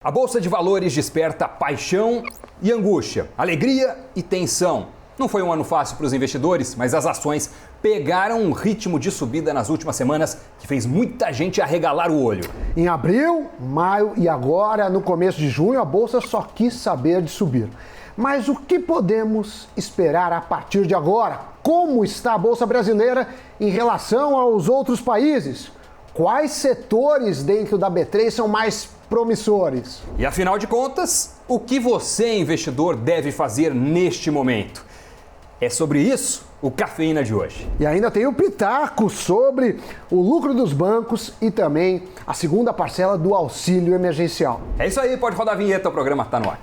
A Bolsa de Valores desperta paixão e angústia, alegria e tensão. Não foi um ano fácil para os investidores, mas as ações pegaram um ritmo de subida nas últimas semanas que fez muita gente arregalar o olho. Em abril, maio e agora, no começo de junho, a Bolsa só quis saber de subir. Mas o que podemos esperar a partir de agora? Como está a Bolsa brasileira em relação aos outros países? Quais setores dentro da B3 são mais promissores? E afinal de contas, o que você, investidor, deve fazer neste momento? É sobre isso o Cafeína de hoje. E ainda tem o pitaco sobre o lucro dos bancos e também a segunda parcela do auxílio emergencial. É isso aí, pode rodar a vinheta, o programa tá no ar.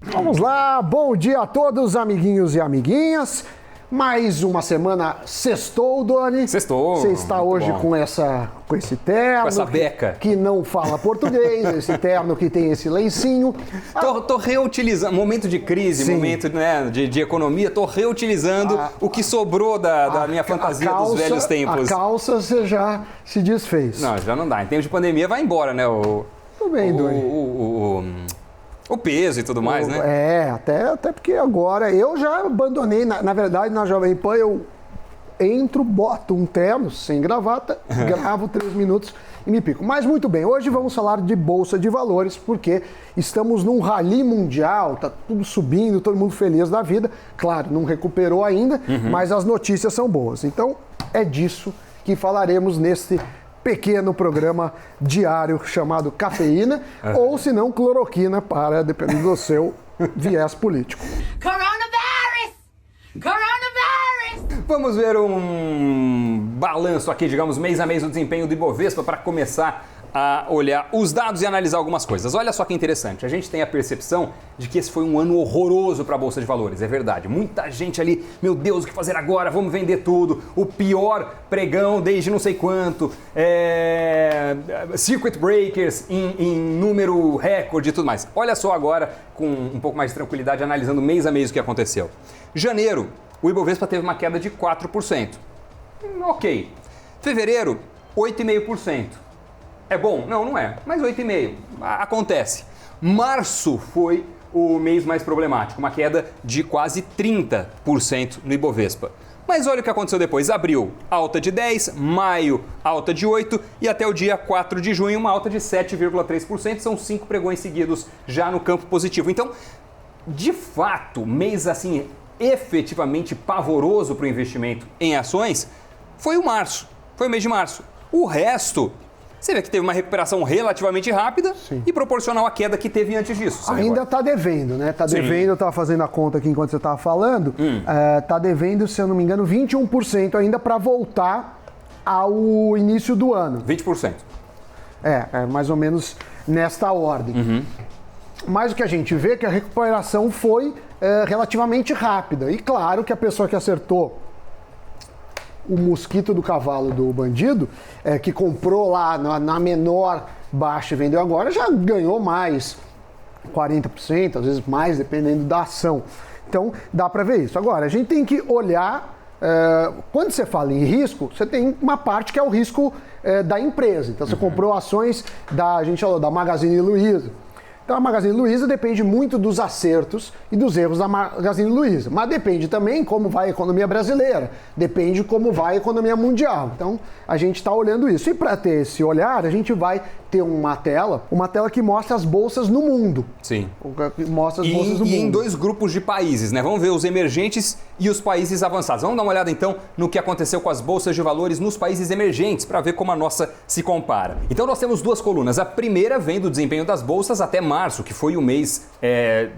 Vamos lá, bom dia a todos, amiguinhos e amiguinhas. Mais uma semana sextou, Doni. Sextou. Você está hoje bom. com esse terno. Com essa beca. Que não fala português, esse terno que tem esse lencinho. Tô reutilizando, momento de crise, Sim. momento, né, de economia, tô reutilizando o que sobrou da minha fantasia dos velhos tempos. A calça você já se desfez. Não, já não dá. Em tempos de pandemia vai embora, né? Tudo bem, Doni. O peso e tudo mais, né? É, até porque agora eu já abandonei, na verdade, na Jovem Pan eu entro, boto um terno sem gravata, gravo 3 minutos e me pico. Mas muito bem, hoje vamos falar de Bolsa de Valores, porque estamos num rally mundial, tá tudo subindo, todo mundo feliz da vida. Claro, não recuperou ainda, mas as notícias são boas. Então, é disso que falaremos neste pequeno programa diário chamado Cafeína, ou se não, cloroquina, para depender do seu viés político. Coronavirus! Coronavirus! Vamos ver um balanço aqui, digamos, mês a mês do desempenho do Ibovespa para começar a olhar os dados e analisar algumas coisas. Olha só que interessante, a gente tem a percepção de que esse foi um ano horroroso para a Bolsa de Valores, é verdade. Muita gente ali, meu Deus, o que fazer agora? Vamos vender tudo. O pior pregão desde não sei quanto. Circuit breakers em número recorde e tudo mais. Olha só agora, com um pouco mais de tranquilidade, analisando mês a mês o que aconteceu. Janeiro, o Ibovespa teve uma queda de 4%. Ok. Fevereiro, 8,5%. É bom? Não, não é. Mas 8,5%. Acontece. Março foi o mês mais problemático, uma queda de quase 30% no Ibovespa. Mas olha o que aconteceu depois. Abril, alta de 10%, maio, alta de 8% e até o dia 4 de junho, uma alta de 7,3%. São 5 pregões seguidos já no campo positivo. Então, de fato, mês assim efetivamente pavoroso para o investimento em ações foi o março. Foi o mês de março. O resto, você vê que teve uma recuperação relativamente rápida. Sim. E proporcional à queda que teve antes disso. Ainda está devendo, né? Está Sim. devendo, eu estava fazendo a conta aqui enquanto você estava falando, está devendo, se eu não me engano, 21% ainda para voltar ao início do ano. 20%. É mais ou menos nesta ordem. Mas o que a gente vê é que a recuperação foi relativamente rápida. E claro que a pessoa que acertou o mosquito do cavalo do bandido, que comprou lá na menor baixa e vendeu agora, já ganhou mais 40%, às vezes mais, dependendo da ação. Então, dá para ver isso. Agora, a gente tem que olhar, quando você fala em risco, você tem uma parte que é o risco da empresa. Então, você comprou ações a gente falou, da Magazine Luiza. Então a Magazine Luiza depende muito dos acertos e dos erros da Magazine Luiza, mas depende também como vai a economia brasileira, depende como vai a economia mundial. Então a gente está olhando isso. E para ter esse olhar, a gente vai ter uma tela que mostra as bolsas no mundo. Sim. Mostra as bolsas no mundo. E em 2 grupos de países, né? Vamos ver os emergentes e os países avançados. Vamos dar uma olhada então no que aconteceu com as bolsas de valores nos países emergentes para ver como a nossa se compara. Então nós temos 2 colunas. A primeira vem do desempenho das bolsas até março, que foi o mês,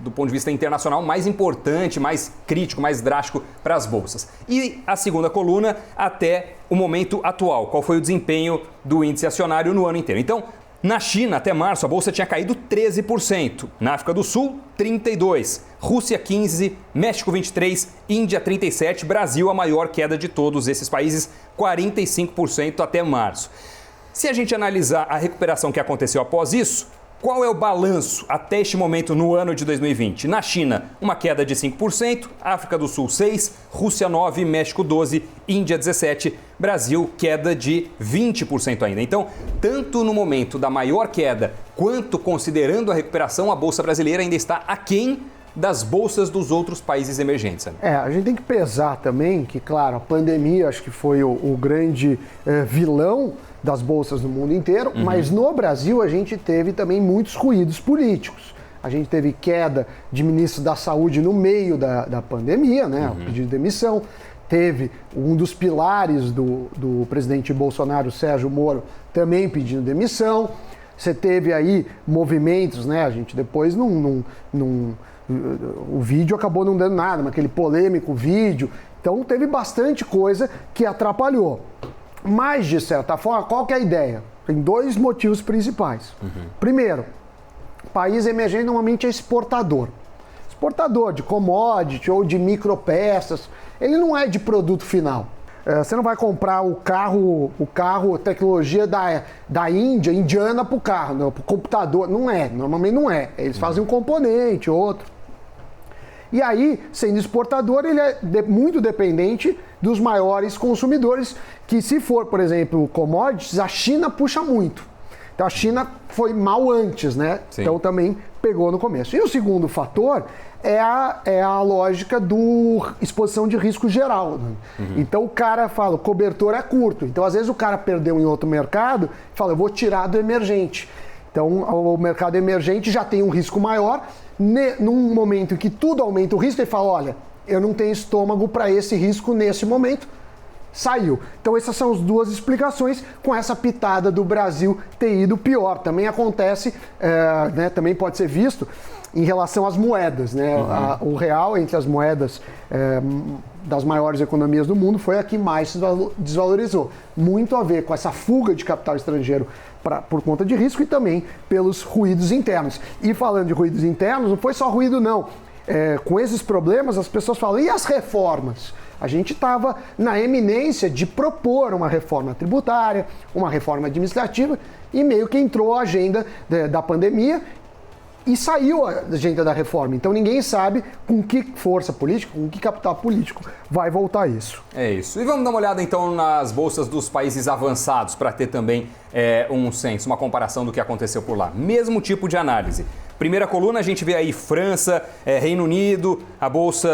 do ponto de vista internacional, mais importante, mais crítico, mais drástico para as bolsas. E a segunda coluna até o momento atual, qual foi o desempenho do índice acionário no ano inteiro. Então, na China, até março, a bolsa tinha caído 13%. Na África do Sul, 32%. Rússia, 15%. México, 23%. Índia, 37%. Brasil, a maior queda de todos esses países, 45% até março. Se a gente analisar a recuperação que aconteceu após isso, Qual é o balanço até este momento no ano de 2020? Na China, uma queda de 5%, África do Sul 6%, Rússia 9%, México 12%, Índia 17%, Brasil queda de 20% ainda. Então, tanto no momento da maior queda, quanto considerando a recuperação, a Bolsa brasileira ainda está aquém das bolsas dos outros países emergentes. A gente tem que pesar também que, claro, a pandemia acho que foi o grande vilão das bolsas no mundo inteiro, mas no Brasil a gente teve também muitos ruídos políticos. A gente teve queda de ministro da Saúde no meio da pandemia, né? O pedido de demissão. Teve um dos pilares do presidente Bolsonaro, Sérgio Moro, também pedindo demissão. Você teve aí movimentos, né? A gente depois o vídeo acabou não dando nada, mas aquele polêmico vídeo. Então teve bastante coisa que atrapalhou. Mas, de certa forma, qual que é a ideia? Tem dois motivos principais. Primeiro, país emergente normalmente é exportador. Exportador de commodity ou de micropeças. Ele não é de produto final. Você não vai comprar o carro, tecnologia da Índia, indiana para o carro, para o computador. Não é, normalmente não é. Eles fazem um componente, outro. E aí, sendo exportador, ele é muito dependente dos maiores consumidores, que se for, por exemplo, commodities, a China puxa muito. Então a China foi mal antes, né? Sim. Então também pegou no começo. E o segundo fator é a lógica do exposição de risco geral. Né? Então o cara fala, o cobertor é curto. Então às vezes o cara perdeu em outro mercado e fala, eu vou tirar do emergente. Então o mercado emergente já tem um risco maior. Num momento em que tudo aumenta o risco, ele fala, olha, eu não tenho estômago para esse risco nesse momento, saiu. Então essas são as duas explicações, com essa pitada do Brasil ter ido pior. Também acontece, né, também pode ser visto em relação às moedas. Né? O real, entre as moedas das maiores economias do mundo, foi a que mais se desvalorizou. Muito a ver com essa fuga de capital estrangeiro por conta de risco e também pelos ruídos internos. E falando de ruídos internos, não foi só ruído não. Com esses problemas as pessoas falam, e as reformas? A gente estava na eminência de propor uma reforma tributária, uma reforma administrativa e meio que entrou a agenda da pandemia e saiu a agenda da reforma. Então ninguém sabe com que força política, com que capital político vai voltar isso. É isso. E vamos dar uma olhada então nas bolsas dos países avançados para ter também um senso, uma comparação do que aconteceu por lá. Mesmo tipo de análise. Primeira coluna a gente vê aí França, Reino Unido, a bolsa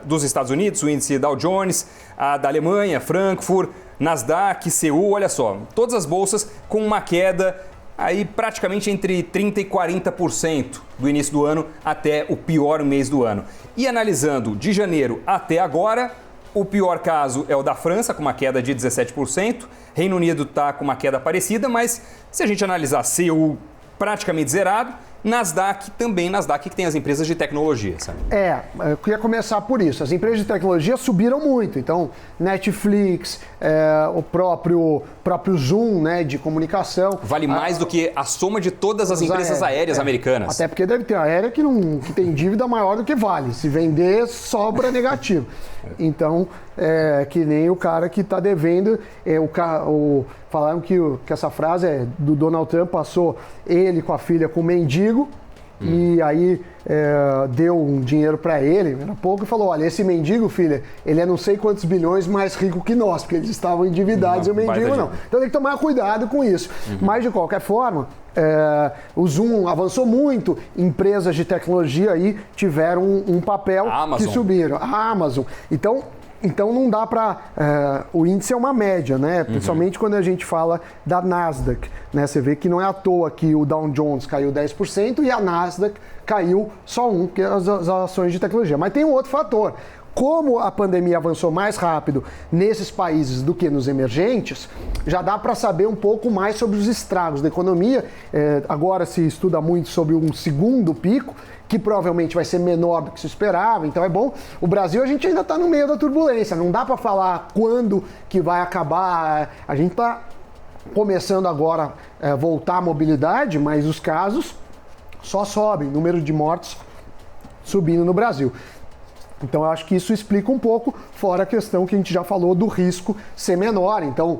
dos Estados Unidos, o índice Dow Jones, a da Alemanha, Frankfurt, Nasdaq, Seul, olha só. Todas as bolsas com uma queda aí praticamente entre 30% e 40% do início do ano até o pior mês do ano. E analisando de janeiro até agora, o pior caso é o da França, com uma queda de 17%. Reino Unido está com uma queda parecida, mas se a gente analisar Seul praticamente zerado, Nasdaq também, Nasdaq que tem as empresas de tecnologia, sabe? Eu queria começar por isso. As empresas de tecnologia subiram muito. Então, Netflix, o próprio Zoom, né, de comunicação. Vale mais do que a soma de todas as empresas aéreas americanas. Até porque deve ter aérea que tem dívida maior do que vale. Se vender, sobra negativo. Então, que nem o cara que está devendo. Falaram que essa frase é do Donald Trump, passou ele com a filha com o mendigo e aí deu um dinheiro para ele, era pouco, e falou, olha, esse mendigo, filha, ele é não sei quantos bilhões mais rico que nós, porque eles estavam endividados e o mendigo não. Então tem que tomar cuidado com isso. Mas de qualquer forma, o Zoom avançou muito, empresas de tecnologia aí tiveram um papel que subiram. A Amazon. Então não dá para... o índice é uma média, né? Principalmente quando a gente fala da Nasdaq. Né? Você vê que não é à toa que o Dow Jones caiu 10% e a Nasdaq caiu só 1%, que é as ações de tecnologia. Mas tem um outro fator. Como a pandemia avançou mais rápido nesses países do que nos emergentes, já dá para saber um pouco mais sobre os estragos da economia. Agora se estuda muito sobre um segundo pico, que provavelmente vai ser menor do que se esperava, então é bom. O Brasil, a gente ainda está no meio da turbulência, não dá para falar quando que vai acabar. A gente está começando agora a voltar à mobilidade, mas os casos só sobem, número de mortes subindo no Brasil. Então eu acho que isso explica um pouco, fora a questão que a gente já falou do risco ser menor. Então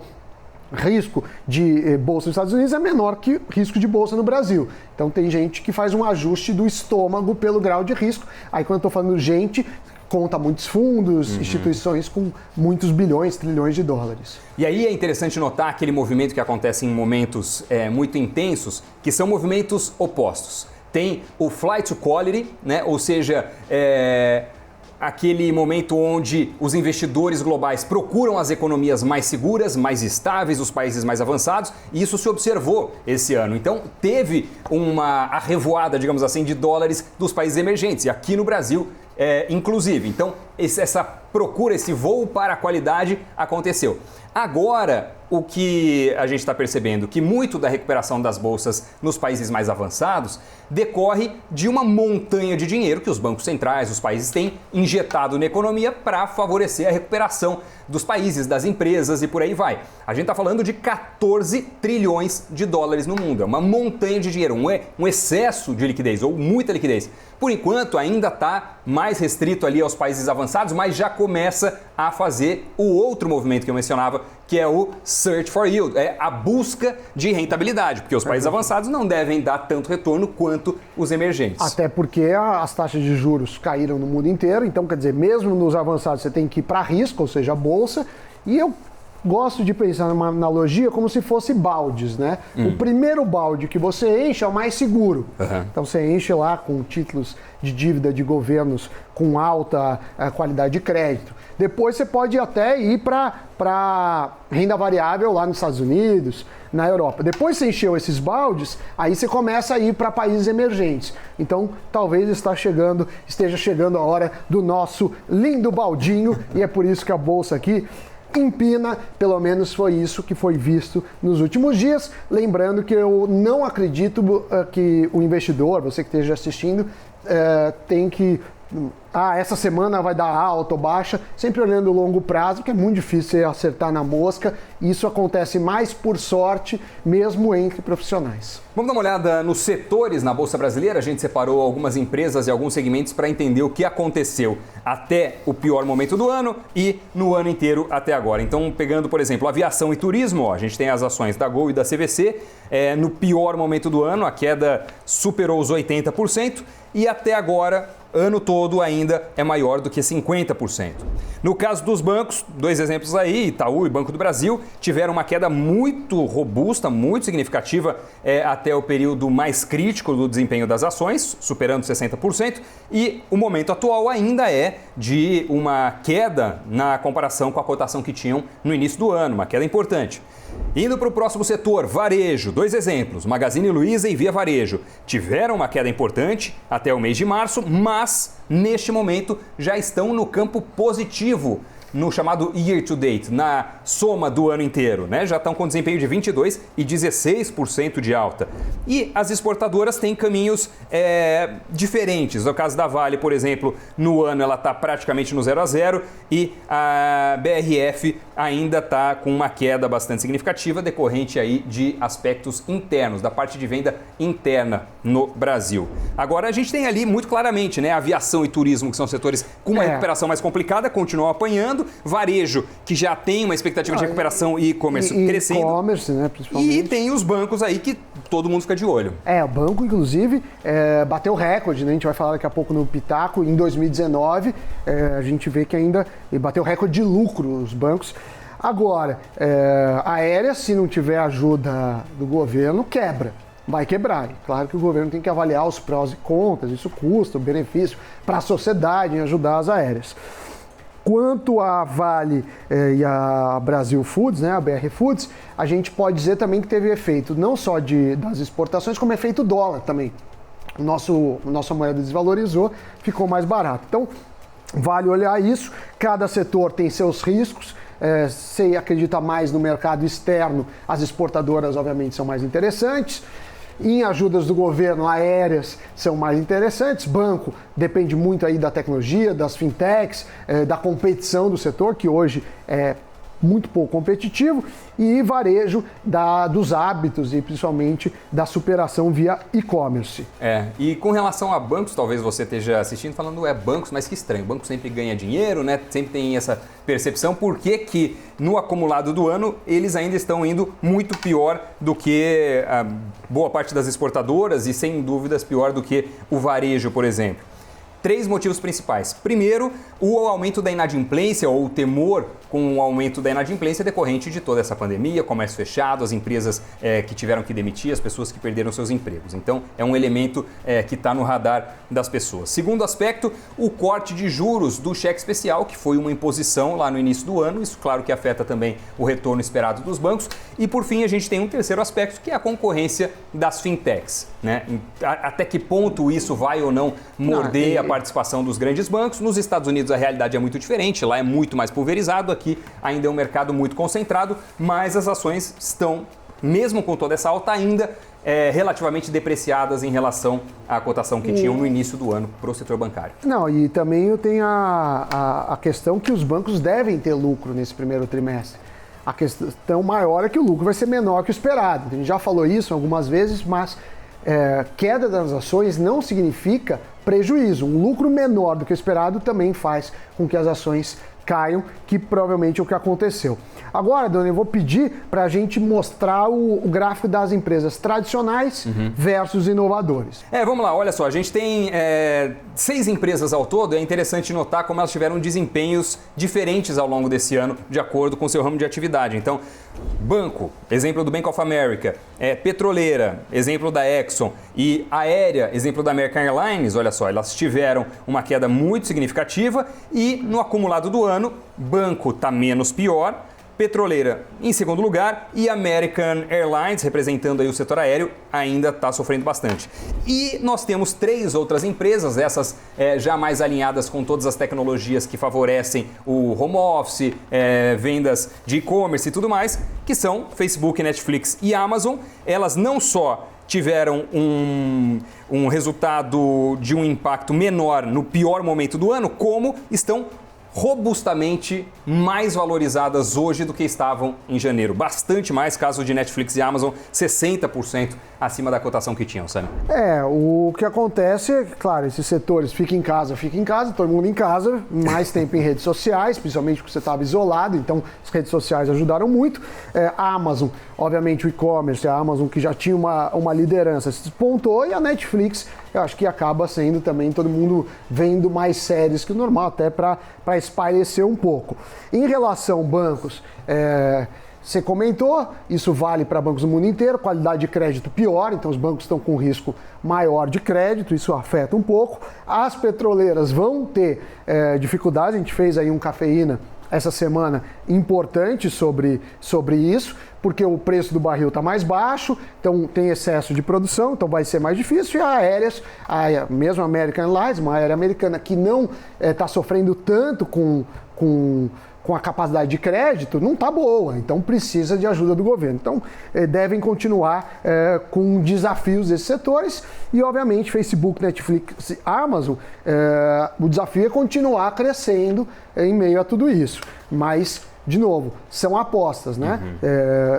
risco de bolsa nos Estados Unidos é menor que risco de bolsa no Brasil. Então tem gente que faz um ajuste do estômago pelo grau de risco. Aí quando eu estou falando gente, conta muitos fundos, instituições com muitos bilhões, trilhões de dólares. E aí é interessante notar aquele movimento que acontece em momentos muito intensos, que são movimentos opostos. Tem o flight to quality, né? Ou seja, aquele momento onde os investidores globais procuram as economias mais seguras, mais estáveis, os países mais avançados, e isso se observou esse ano. Então, teve uma arrevoada, digamos assim, de dólares dos países emergentes, e aqui no Brasil, inclusive. Então, essa procura, esse voo para a qualidade aconteceu. Agora, o que a gente está percebendo, que muito da recuperação das bolsas nos países mais avançados decorre de uma montanha de dinheiro que os bancos centrais, os países têm injetado na economia para favorecer a recuperação dos países, das empresas e por aí vai. A gente está falando de 14 trilhões de dólares no mundo. É uma montanha de dinheiro, um excesso de liquidez ou muita liquidez. Por enquanto, ainda está mais restrito ali aos países avançados, mas já começa a fazer o outro movimento que eu mencionava, que é o Search for Yield, é a busca de rentabilidade, porque os países avançados não devem dar tanto retorno quanto os emergentes. Até porque as taxas de juros caíram no mundo inteiro, então quer dizer, mesmo nos avançados você tem que ir para risco, ou seja, a bolsa, e eu gosto de pensar numa analogia como se fosse baldes, né? O primeiro balde que você enche é o mais seguro. Então você enche lá com títulos de dívida de governos com alta qualidade de crédito. Depois você pode até ir para renda variável lá nos Estados Unidos, na Europa. Depois você encheu esses baldes, aí você começa a ir para países emergentes. Então talvez esteja chegando a hora do nosso lindo baldinho, e é por isso que a bolsa aqui empina, pelo menos foi isso que foi visto nos últimos dias. Lembrando que eu não acredito que o investidor, você que esteja assistindo, tem que... essa semana vai dar alta ou baixa, sempre olhando o longo prazo, porque é muito difícil você acertar na mosca, e isso acontece mais por sorte, mesmo entre profissionais. Vamos dar uma olhada nos setores na Bolsa Brasileira. A gente separou algumas empresas e alguns segmentos para entender o que aconteceu até o pior momento do ano e no ano inteiro até agora. Então, pegando, por exemplo, aviação e turismo, a gente tem as ações da Gol e da CVC. No pior momento do ano, a queda superou os 80%, e até agora, ano todo ainda é maior do que 50%. No caso dos bancos, dois exemplos aí, Itaú e Banco do Brasil, tiveram uma queda muito robusta, muito significativa até o período mais crítico do desempenho das ações, superando 60%, e o momento atual ainda é de uma queda na comparação com a cotação que tinham no início do ano, uma queda importante. Indo para o próximo setor, varejo, dois exemplos, Magazine Luiza e Via Varejo, tiveram uma queda importante até o mês de março, mas neste momento já estão no campo positivo, no chamado year to date, na soma do ano inteiro, né? Já estão com desempenho de 22% e 16% de alta. E as exportadoras têm caminhos diferentes. No caso da Vale, por exemplo, no ano ela está praticamente no 0 a 0, e a BRF ainda está com uma queda bastante significativa, decorrente aí de aspectos internos, da parte de venda interna no Brasil. Agora a gente tem ali muito claramente, né, aviação e turismo, que são setores com uma recuperação mais complicada, continuam apanhando. Varejo, que já tem uma expectativa de recuperação, e e-commerce crescendo. E-commerce, né, principalmente. E tem os bancos aí que todo mundo fica de olho. O banco, inclusive, bateu recorde, né? A gente vai falar daqui a pouco no Pitaco. Em 2019, a gente vê que ainda bateu recorde de lucro os bancos. Agora, a aérea, se não tiver ajuda do governo, quebra. Vai quebrar. Claro que o governo tem que avaliar os prós e contras, isso custa, o benefício para a sociedade em ajudar as aéreas. Quanto a Vale e a Brasil Foods, né, a BR Foods, a gente pode dizer também que teve efeito não só das exportações, como efeito dólar também. Nossa moeda desvalorizou, ficou mais barato. Então, vale olhar isso. Cada setor tem seus riscos. Se acredita mais no mercado externo, as exportadoras, obviamente, são mais interessantes. Em ajudas do governo, aéreas são mais interessantes. Banco depende muito aí da tecnologia, das fintechs, da competição do setor, que hoje é muito pouco competitivo, e varejo dos hábitos e principalmente da superação via e-commerce. E com relação a bancos, talvez você esteja assistindo falando, bancos, mas que estranho, o banco sempre ganha dinheiro, né? Sempre tem essa percepção, por que no acumulado do ano eles ainda estão indo muito pior do que a boa parte das exportadoras e sem dúvidas pior do que o varejo, por exemplo. 3 motivos principais. Primeiro, o aumento da inadimplência ou o temor com o aumento da inadimplência decorrente de toda essa pandemia, comércio fechado, as empresas que tiveram que demitir, as pessoas que perderam seus empregos. Então, é um elemento que está no radar das pessoas. Segundo aspecto, o corte de juros do cheque especial, que foi uma imposição lá no início do ano. Isso, claro, que afeta também o retorno esperado dos bancos. E, por fim, a gente tem um terceiro aspecto, que é a concorrência das fintechs, né? Até que ponto isso vai ou não morder a participação dos grandes bancos. Nos Estados Unidos a realidade é muito diferente, lá é muito mais pulverizado, aqui ainda é um mercado muito concentrado, mas as ações estão, mesmo com toda essa alta, ainda relativamente depreciadas em relação à cotação que tinham no início do ano para o setor bancário. Não, e também eu tenho a questão que os bancos devem ter lucro nesse primeiro trimestre. A questão maior é que o lucro vai ser menor que o esperado. A gente já falou isso algumas vezes, mas queda das ações não significa prejuízo. Um lucro menor do que o esperado também faz com que as ações caiam, que provavelmente é o que aconteceu. Agora, Dona, eu vou pedir para a gente mostrar o gráfico das empresas tradicionais versus inovadores. Vamos lá, olha só, a gente tem 6 empresas ao todo, é interessante notar como elas tiveram desempenhos diferentes ao longo desse ano, de acordo com o seu ramo de atividade. Então, banco, exemplo do Bank of America, petroleira, exemplo da Exxon, e aérea, exemplo da American Airlines, olha só, elas tiveram uma queda muito significativa e no acumulado do ano, banco está menos pior, petroleira em segundo lugar e American Airlines, representando aí o setor aéreo, ainda está sofrendo bastante. E nós temos 3 outras empresas, essas já mais alinhadas com todas as tecnologias que favorecem o home office, vendas de e-commerce e tudo mais, que são Facebook, Netflix e Amazon. Elas não só tiveram um resultado de um impacto menor no pior momento do ano, como estão robustamente mais valorizadas hoje do que estavam em janeiro. Bastante mais, caso de Netflix e Amazon, 60% acima da cotação que tinham, Sam. O que acontece é, claro, esses setores fica em casa, todo mundo em casa, mais tempo em redes sociais, principalmente porque você estava isolado, então as redes sociais ajudaram muito. A Amazon, obviamente o e-commerce, a Amazon que já tinha uma liderança, se despontou, e a Netflix, eu acho que acaba sendo também todo mundo vendo mais séries que o normal, até para espairecer um pouco. Em relação a bancos, você comentou, isso vale para bancos do mundo inteiro, qualidade de crédito pior, então os bancos estão com risco maior de crédito, isso afeta um pouco. As petroleiras vão ter dificuldade, a gente fez aí um Cafeína essa semana importante sobre isso, porque o preço do barril está mais baixo, então tem excesso de produção, então vai ser mais difícil. E a aéreas, mesmo a American Airlines, uma aérea americana que não está sofrendo tanto com a capacidade de crédito, não está boa, então precisa de ajuda do governo. Então devem continuar com desafios desses setores e, obviamente, Facebook, Netflix, Amazon, o desafio é continuar crescendo em meio a tudo isso. Mas, de novo, são apostas, né?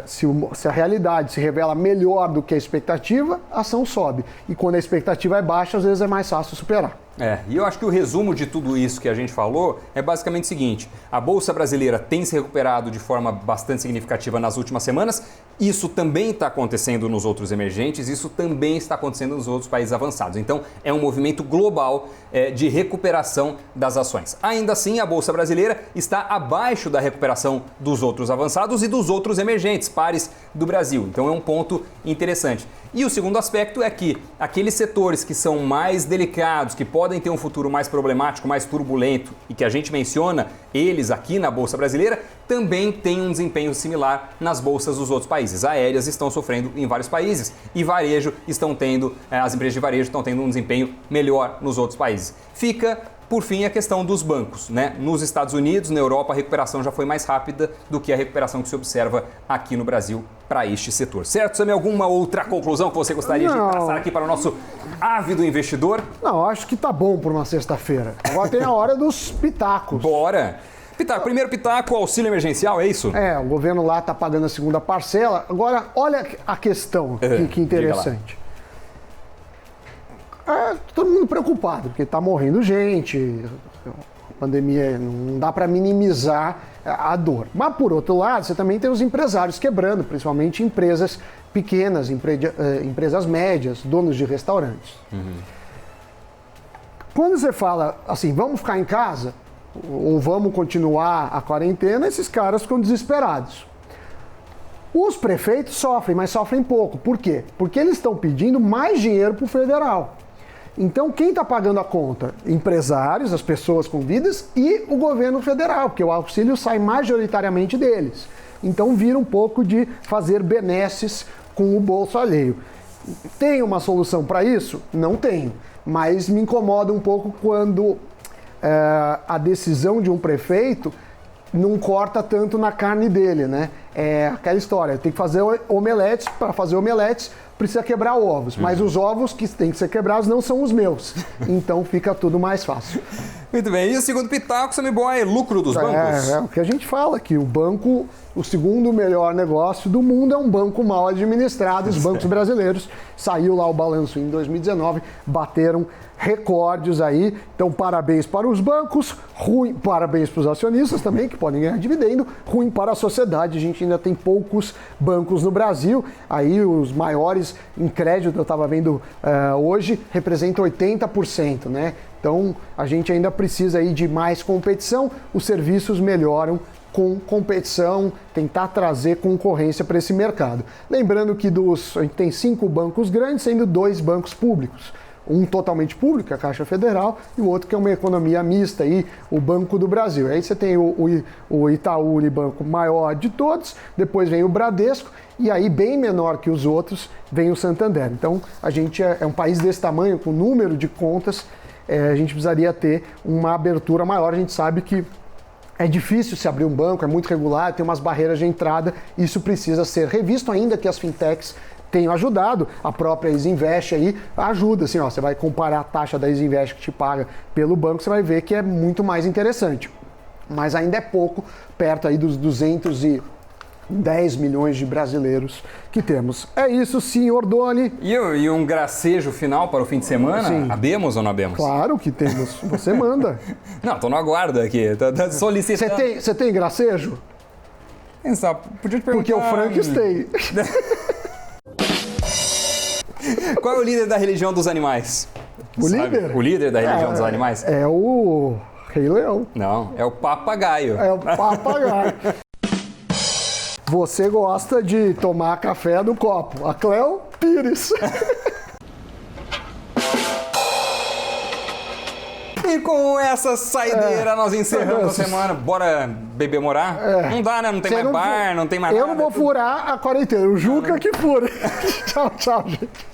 Se a realidade se revela melhor do que a expectativa, a ação sobe. E quando a expectativa é baixa, às vezes é mais fácil superar. E eu acho que o resumo de tudo isso que a gente falou é basicamente o seguinte: a Bolsa Brasileira tem se recuperado de forma bastante significativa nas últimas semanas, isso também está acontecendo nos outros emergentes, isso também está acontecendo nos outros países avançados. Então é um movimento global de recuperação das ações. Ainda assim, a Bolsa Brasileira está abaixo da recuperação dos outros avançados e dos outros emergentes, pares do Brasil. Então é um ponto interessante. E o segundo aspecto é que aqueles setores que são mais delicados, que podem ter um futuro mais problemático, mais turbulento e que a gente menciona, eles aqui na Bolsa Brasileira, também têm um desempenho similar nas bolsas dos outros países. Aéreas estão sofrendo em vários países e varejo as empresas de varejo estão tendo um desempenho melhor nos outros países. Fica, por fim, a questão dos bancos, né? Nos Estados Unidos, na Europa, a recuperação já foi mais rápida do que a recuperação que se observa aqui no Brasil para este setor. Certo, Sam? Alguma outra conclusão que você gostaria de passar aqui para o nosso ávido investidor? Não, acho que tá bom por uma sexta-feira. Agora tem a hora dos pitacos. Bora! Pitaco, primeiro pitaco, auxílio emergencial, é isso? O governo lá está pagando a segunda parcela. Agora, olha a questão, que interessante. Todo mundo preocupado, porque está morrendo gente, a pandemia não dá para minimizar a dor. Mas, por outro lado, você também tem os empresários quebrando, principalmente empresas pequenas, empresas médias, donos de restaurantes. Quando você fala assim, vamos ficar em casa, ou vamos continuar a quarentena, esses caras ficam desesperados. Os prefeitos sofrem, mas sofrem pouco. Por quê? Porque eles estão pedindo mais dinheiro para o federal. Então, quem está pagando a conta? Empresários, as pessoas com vidas e o governo federal, porque o auxílio sai majoritariamente deles. Então, vira um pouco de fazer benesses com o bolso alheio. Tem uma solução para isso? Não tenho. Mas me incomoda um pouco quando a decisão de um prefeito não corta tanto na carne dele, né? É aquela história, tem que fazer omeletes, para fazer omeletes precisa quebrar ovos, mas os ovos que têm que ser quebrados não são os meus, então fica tudo mais fácil. Muito bem, e o segundo pitaco, Sammy Boy, é lucro dos bancos? É o que a gente fala, que o banco, o segundo melhor negócio do mundo é um banco mal administrado, os bancos brasileiros, saiu lá o balanço em 2019, bateram recordes aí, então parabéns para os bancos, parabéns para os acionistas também, que podem ganhar dividendo, ruim para a sociedade, a gente ainda tem poucos bancos no Brasil, aí os maiores em crédito, eu estava vendo hoje, representam 80%, né? Então a gente ainda precisa aí de mais competição, os serviços melhoram com competição, tentar trazer concorrência para esse mercado. Lembrando que a gente tem 5 bancos grandes, sendo 2 bancos públicos. Um totalmente público, a Caixa Federal, e o outro que é uma economia mista, aí, o Banco do Brasil. Aí você tem o Itaú Unibanco maior de todos, depois vem o Bradesco, e aí bem menor que os outros vem o Santander. Então a gente é um país desse tamanho, com número de contas, a gente precisaria ter uma abertura maior. A gente sabe que é difícil se abrir um banco, é muito regular, tem umas barreiras de entrada, isso precisa ser revisto, ainda que as fintechs tenham ajudado, a própria Isinvest aí ajuda, assim, você vai comparar a taxa da Isinvest que te paga pelo banco, você vai ver que é muito mais interessante. Mas ainda é pouco, perto aí dos 210 milhões de brasileiros que temos. É isso, senhor Doni. E um gracejo final para o fim de semana? Sim. Abemos ou não abemos? Claro que temos, você manda. Não, tô no aguardo aqui, tô solicitando. Você tem gracejo? Podia te perguntar... Porque o Frankenstein. Qual é o líder da religião dos animais? O líder? O líder da religião dos animais? É o Rei Leão. Não, é o papagaio. É o papagaio. Você gosta de tomar café no copo. A Cleo Pires. E com essa saideira nós encerramos a semana. Bora beber morar? Não dá, né? Não tem mais bar, não tem mais nada. Eu não vou furar a quarentena. O Juca que fura. Tchau, gente.